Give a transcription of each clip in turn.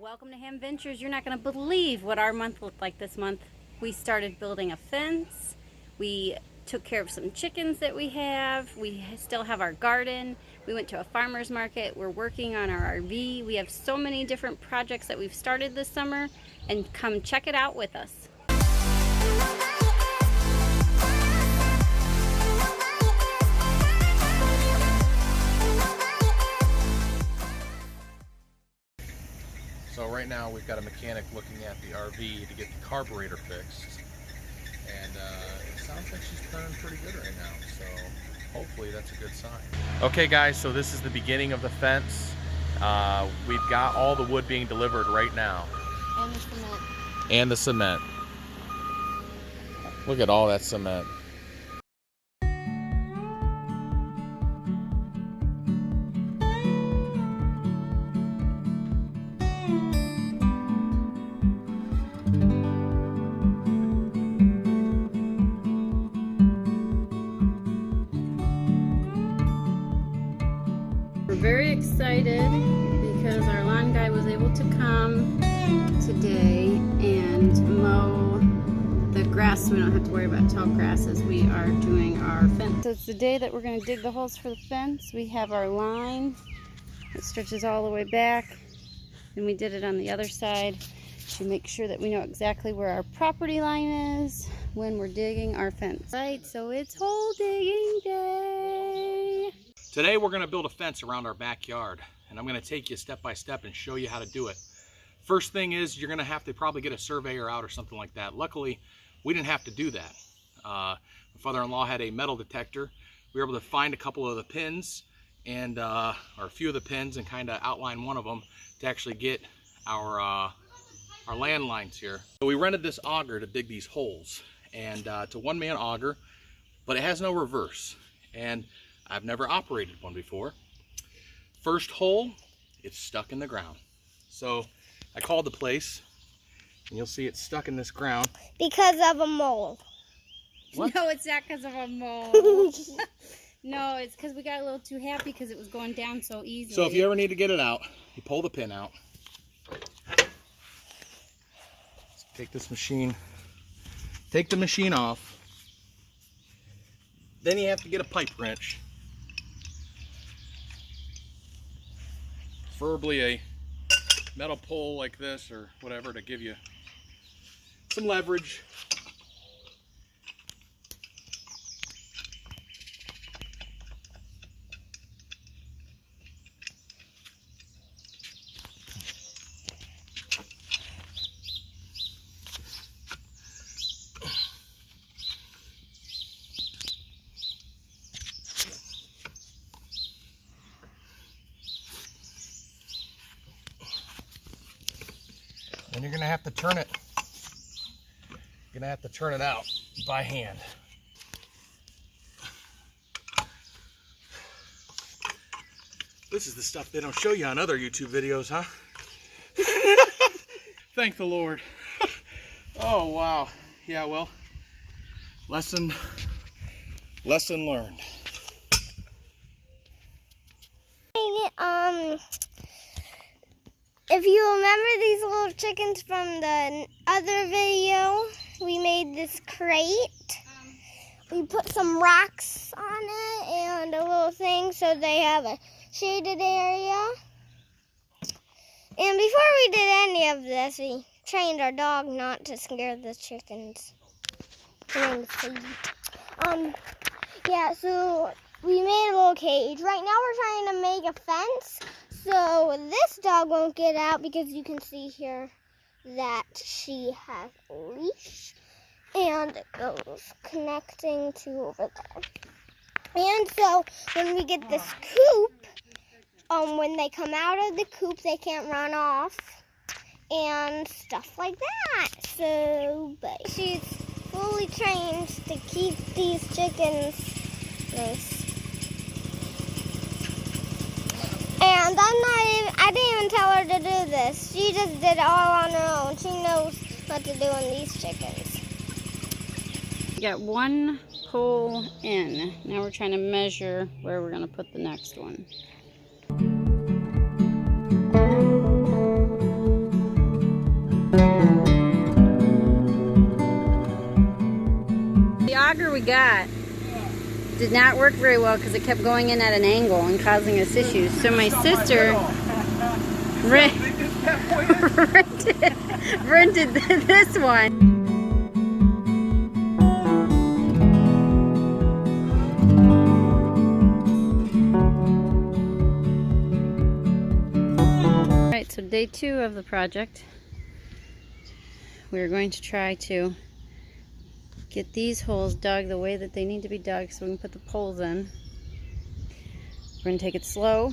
Welcome to Ham Ventures. You're not going to believe what our month looked like this month. We started building a fence. We took care of some chickens that we have. We still have our garden. We went to a farmer's market. We're working on our RV. We have so many different projects that we've started this summer, and come check it out with us. So right now we've got a mechanic looking at the RV to get the carburetor fixed, and it sounds like she's turning pretty good right now, so hopefully that's a good sign. Okay guys, so this is the beginning of the fence. We've got all the wood being delivered right now. And the cement. And the cement. Look at all that cement. We're very excited because our lawn guy was able to come today and mow the grass, so we don't have to worry about tall grass as we are doing our fence. So it's the day that we're going to dig the holes for the fence. We have our line. It stretches all the way back, and we did it on the other side to make sure that we know exactly where our property line is when we're digging our fence. Right, so it's hole digging day. Today we're going to build a fence around our backyard, and I'm going to take you step by step and show you how to do it. First thing is, you're going to have to probably get a surveyor out or something like that. Luckily, we didn't have to do that. My father-in-law had a metal detector. We were able to find a couple of the pins, and or a few of the pins, and kind of outline one of them to actually get our landlines here. So we rented this auger to dig these holes, and it's a one-man auger, but it has no reverse, and I've never operated one before. First hole, it's stuck in the ground. So I called the place, and you'll see it's stuck in this ground. Because of a mole. What? No, it's not because of a mole. No, it's because we got a little too happy because it was going down so easily. So if you ever need to get it out, you pull the pin out. Take this machine, take the machine off. Then you have to get a pipe wrench. Preferably a metal pole like this or whatever to give you some leverage. And you're gonna have to turn it. You're gonna have to turn it out by hand. This is the stuff they don't show you on other YouTube videos, huh? Thank the Lord. Oh wow. Yeah, well, lesson learned. If you remember these little chickens from the other video, we made this crate. We put some rocks on it and a little thing so they have a shaded area. And before we did any of this, we trained our dog not to scare the chickens. Her name is Sadie. Yeah, so we made a little cage. Right now we're trying to make a fence. So this dog won't get out because you can see here that she has a leash and it goes connecting to over there. And so when we get this coop, when they come out of the coop, they can't run off and stuff like that. So, but she's fully trained to keep these chickens nice. And I didn't even tell her to do this. She just did it all on her own. She knows what to do on these chickens. We got one pole in. Now we're trying to measure where we're going to put the next one. The auger we got did not work very well because it kept going in at an angle and causing us issues. So my sister rented this one. Alright, so day 2 of the project. We're going to try to get these holes dug the way that they need to be dug so we can put the poles in. We're going to take it slow.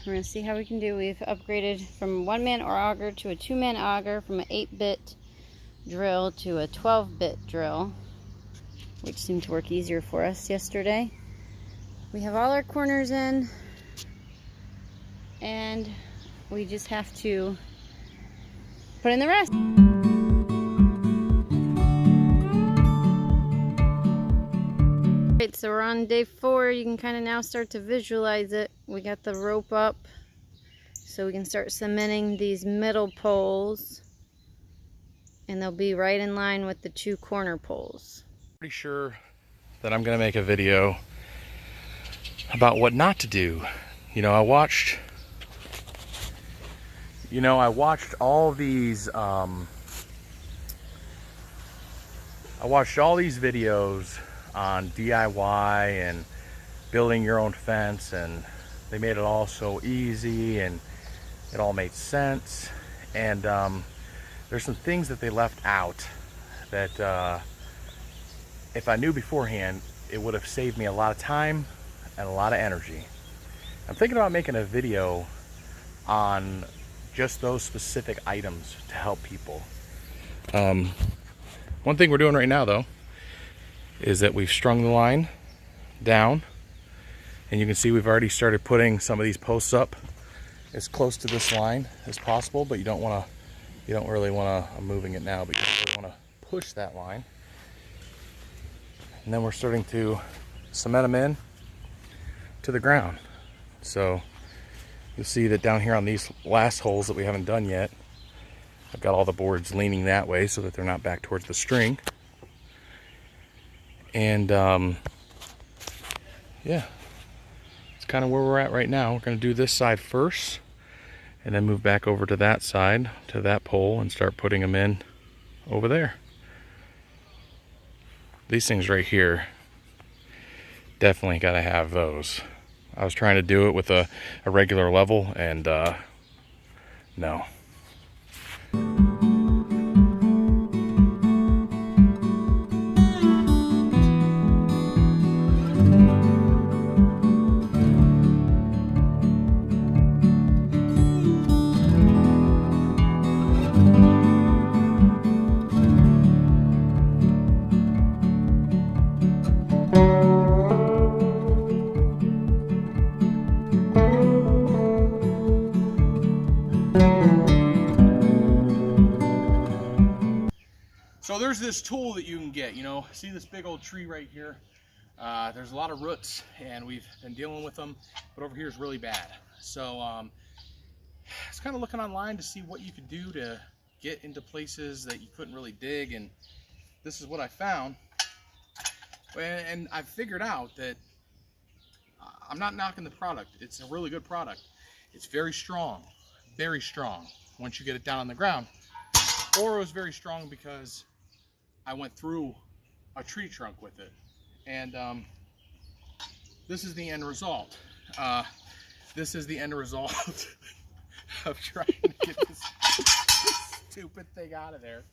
We're going to see how we can do. We've upgraded from a 1-man auger to a 2-man auger, from an 8-bit drill to a 12-bit drill, which seemed to work easier for us yesterday. We have all our corners in, and we just have to put in the rest. Alright, so we're on day 4. You can kind of now start to visualize it. We got the rope up so we can start cementing these middle poles, and they'll be right in line with the 2 corner poles. Pretty sure that I'm gonna make a video about what not to do. You know, I watched all these I watched all these videos on DIY and building your own fence, and they made it all so easy and it all made sense. And there's some things that they left out that if I knew beforehand, it would have saved me a lot of time and a lot of energy. I'm thinking about making a video on just those specific items to help people. One thing we're doing right now though is that we've strung the line down, and you can see we've already started putting some of these posts up as close to this line as possible, but you don't really want to, I'm moving it now, but you don't really want to push that line. And then we're starting to cement them in to the ground. So you'll see that down here on these last holes that we haven't done yet, I've got all the boards leaning that way so that they're not back towards the string. And yeah, it's kind of where we're at right now. We're going to do this side first and then move back over to that side, to that pole, and start putting them in over there. These things right here, definitely got to have those. I was trying to do it with a regular level, and no. So there's this tool that you can get, you know, see this big old tree right here? There's a lot of roots and we've been dealing with them, but over here is really bad. So I was kind of looking online to see what you could do to get into places that you couldn't really dig, and this is what I found. And I figured out that I'm not knocking the product. It's a really good product. It's very strong once you get it down on the ground. Or it was very strong because I went through a tree trunk with it. And this is the end result. This is the end result of trying to get this stupid thing out of there.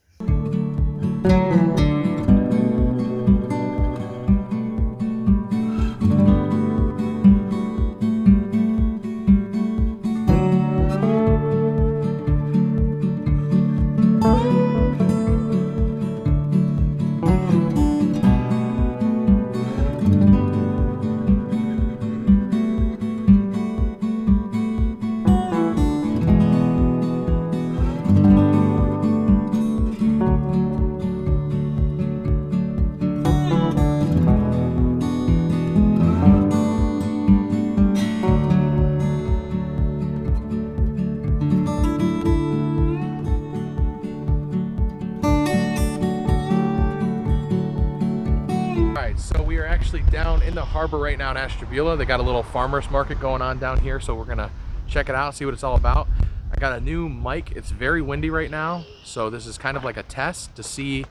right, so we are actually down in the harbor right now in Ashtabula. They got a little farmer's market going on down here, so we're gonna check it out, see what it's all about. I got a new mic. It's very windy right now, so this is kind of like a test to see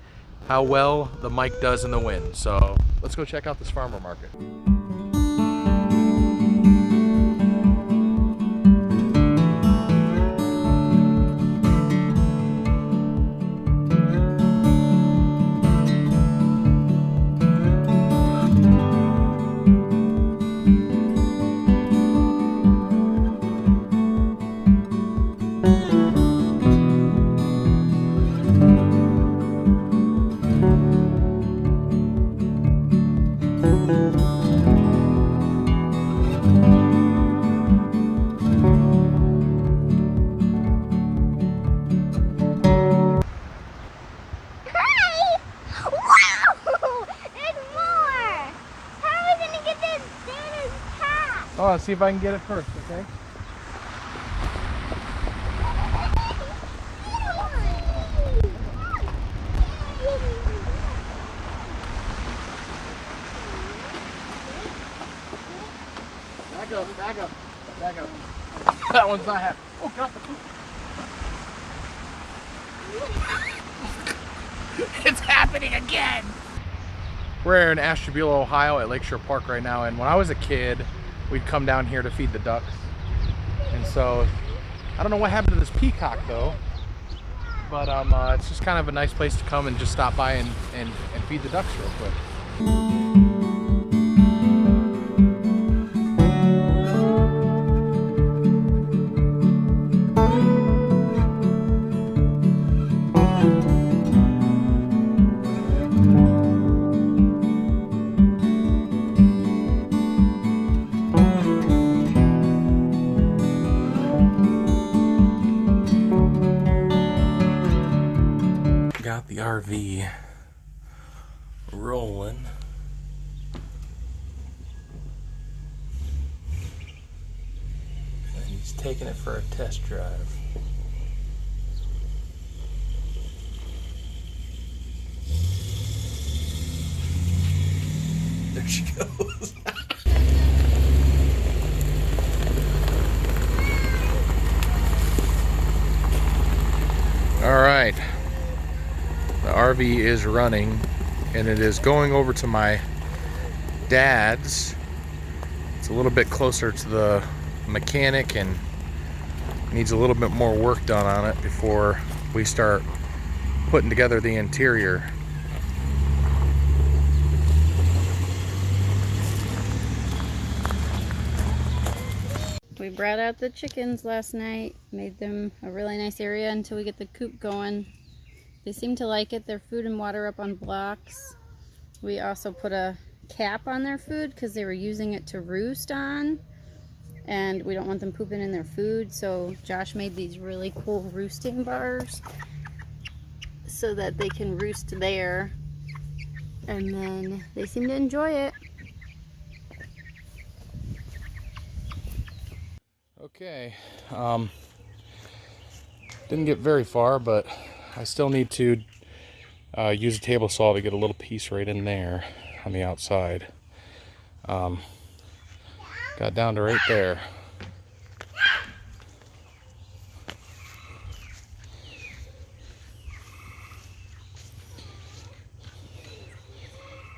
how well the mic does in the wind. So let's go check out this farmer market. Oh, I'll see if I can get it first, okay? Back up, back up, back up. That one's not happening. Oh, got the poop. It's happening again! We're in Ashtabula, Ohio at Lakeshore Park right now, and when I was a kid, we'd come down here to feed the ducks. And so, I don't know what happened to this peacock though, but it's just kind of a nice place to come and just stop by and feed the ducks real quick. Got the RV rolling. And he's taking it for a test drive. There she goes. All right. The RV is running and it is going over to my dad's. It's a little bit closer to the mechanic and needs a little bit more work done on it before we start putting together the interior. We brought out the chickens last night, made them a really nice area until we get the coop going. They seem to like it. Their food and water up on blocks. We also put a cap on their food because they were using it to roost on, and we don't want them pooping in their food, so Josh made these really cool roosting bars so that they can roost there, and then they seem to enjoy it. Okay, didn't get very far, but I still need to use a table saw to get a little piece right in there on the outside. Got down to right there.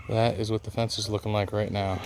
That is what the fence is looking like right now.